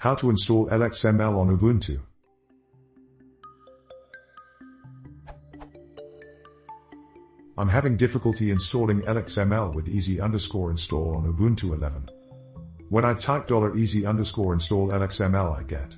How to install lxml on Ubuntu. I'm having difficulty installing lxml with easy_install on Ubuntu 11. When I type $easy_install lxml I get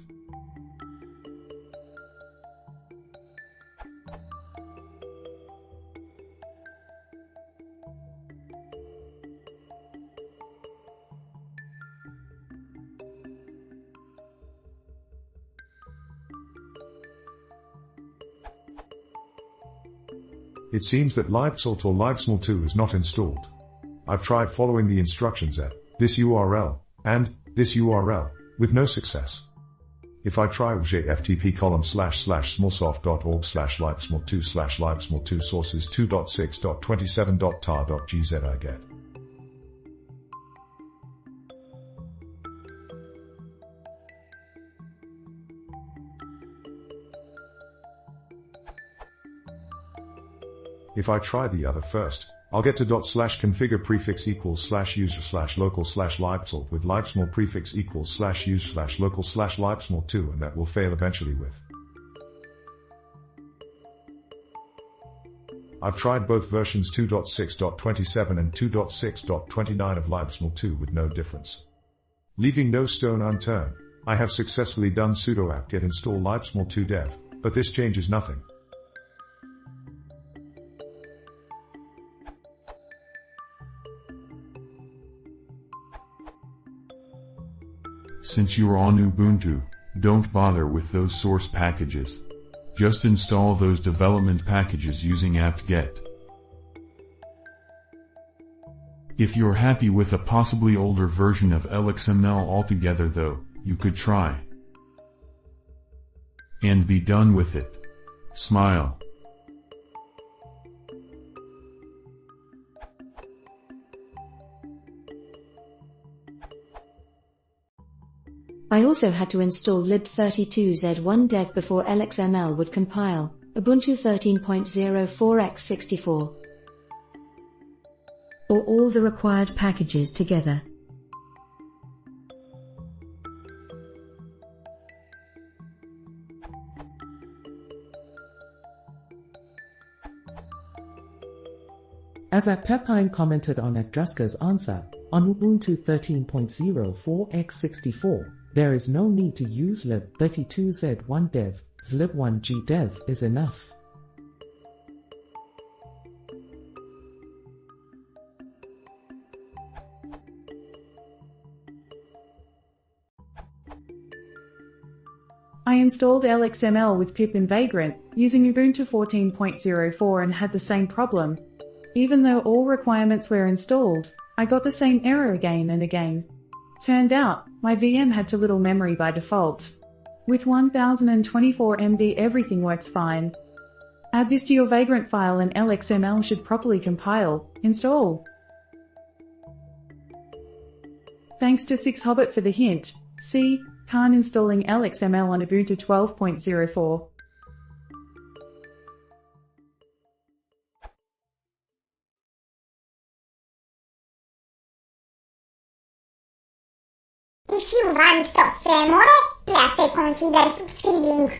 It seems that lxml or lxml 2 is not installed. I've tried following the instructions at this URL and this URL with no success. If I try ftp://smallsoft.org/lxml2/lxml2 sources 2.6.27.tar.gz I get If I try the other first, I'll get to ./configure prefix =user/local/lxml with lxml prefix =user/local/lxml2 and that will fail eventually with. I've tried both versions 2.6.27 and 2.6.29 of lxml2 with no difference. Leaving no stone unturned, I have successfully done sudo apt-get install lxml2 dev, but this changes nothing. Since you're on Ubuntu, don't bother with those source packages. Just install those development packages using apt-get. If you're happy with a possibly older version of lxml altogether though, you could try and be done with it. Smile. I also had to install lib32z1dev before lxml would compile, Ubuntu 13.04x64. Or all the required packages together. As Pepine commented on Adraska's answer, on Ubuntu 13.04x64, there is no need to use lib32z1dev, lib1gdev is enough. I installed lxml with pip and vagrant, using Ubuntu 14.04 and had the same problem. Even though all requirements were installed, I got the same error again and again. Turned out, my VM had too little memory by default. With 1024 MB everything works fine. Add this to your vagrant file and lxml should properly compile, install. Thanks to 6hobbit for the hint. See, Khan installing lxml on Ubuntu 12.04. If you want software more, please consider subscribing.